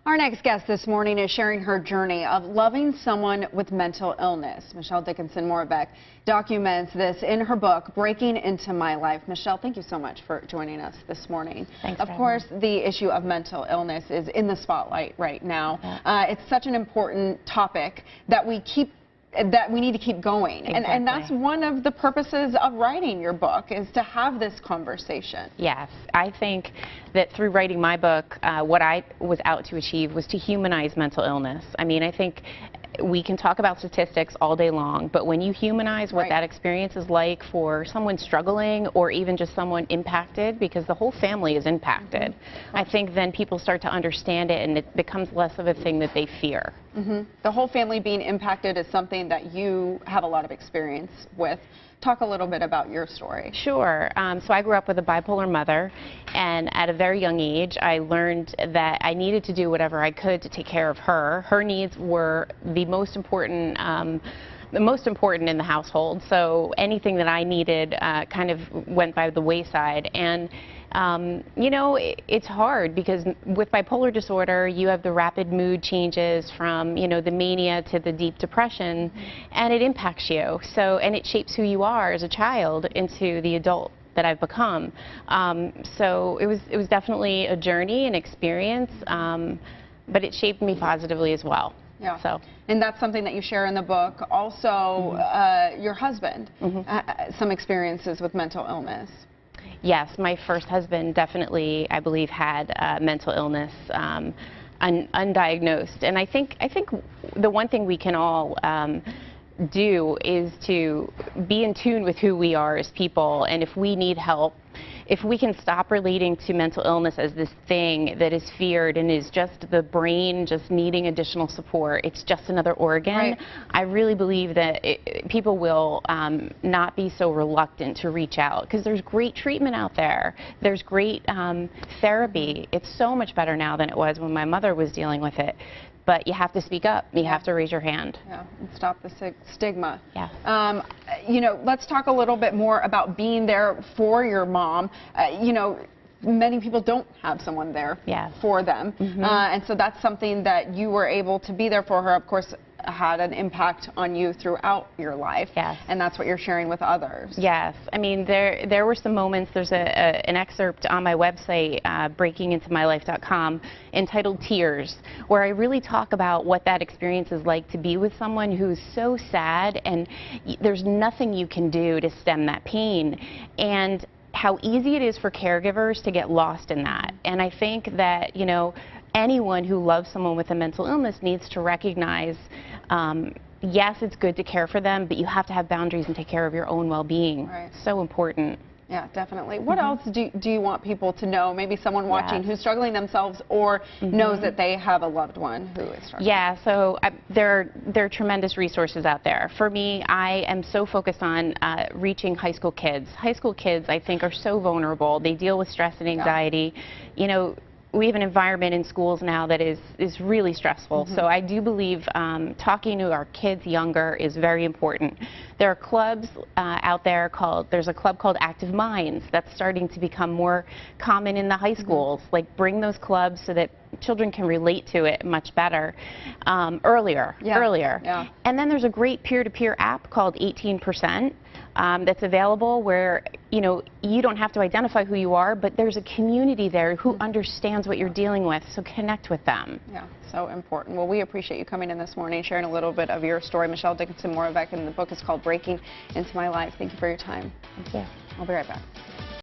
Our next guest this morning is sharing her journey of loving someone with mental illness. Michelle Dickinson-Moravec documents this in her book, Breaking Into My Life. Michelle, thank you so much for joining us this morning. Thanks. Of course, the issue of mental illness is in the spotlight right now. It's such an important topic that we need to keep going. Exactly. And that's one of the purposes of writing your book, is to have this conversation. Yes, I think that through writing my book, what I was out to achieve was to humanize mental illness. I mean, I think we can talk about statistics all day long, but when you humanize what that experience is like for someone struggling or even just someone impacted, because the whole family is impacted, I think then people start to understand it and it becomes less of a thing that they fear. The whole family being impacted is something that you have a lot of experience with. Talk a little bit about your story. Sure. So I grew up with a bipolar mother, and at a very young age I learned that I needed to do whatever I could to take care of her. Her needs were the most important in the household, so anything that I needed kind of went by the wayside. And you know, it's hard because with bipolar disorder you have the rapid mood changes from, you know, the mania to the deep depression, and it impacts you. So, and it shapes who you are as a child into the adult that I've become. So it was definitely a journey, an experience, but it shaped me positively as well. Yeah. So. And that's something that you share in the book. Also, your husband, some experiences with mental illness. Yes, my first husband definitely, I believe, had mental illness, undiagnosed. And I think the one thing we can all do is to be in tune with who we are as people, and if we need help, if we can stop relating to mental illness as this thing that is feared and is just the brain just needing additional support, it's just another organ, I really believe that people will not be so reluctant to reach out, because there's great treatment out there. There's great therapy. It's so much better now than it was when my mother was dealing with it. But you have to speak up. You have to raise your hand. Yeah, and stop the stigma. Yeah. You know, let's talk a little bit more about being there for your mom. You know, many people don't have someone there for them. And so that's something that you were able to be there for her. Of course, had an impact on you throughout your life. Yes. And that's what you're sharing with others. Yes. I mean, there were some moments. There's an excerpt on my website, breakingintomylife.com, entitled Tears, where I really talk about what that experience is like to be with someone who's so sad and there's nothing you can do to stem that pain, and how easy it is for caregivers to get lost in that. And I think that, you know, anyone who loves someone with a mental illness needs to recognize, yes, it's good to care for them, but you have to have boundaries and take care of your own well-being. So important. Yeah, definitely. What else do you want people to know? Maybe someone watching who's struggling themselves or knows that they have a loved one who is struggling. Yeah, so there are tremendous resources out there. For me, I am so focused on reaching high school kids. High school kids, I think, are so vulnerable. They deal with stress and anxiety. You know, we have an environment in schools now that is really stressful. So I do believe talking to our kids younger is very important. There are clubs out there there's a club called Active Minds that's starting to become more common in the high schools. Like, bring those clubs so that children can relate to it much better earlier. And then there's a great peer-to-peer app called 18%. That's available, where, you know, you don't have to identify who you are, but there's a community there who understands what you're dealing with, so connect with them. Yeah, so important. Well, we appreciate you coming in this morning, sharing a little bit of your story. Michelle Dickinson-Moravec, and the book is called Breaking Into My Life. Thank you for your time. Thank you. I'll be right back.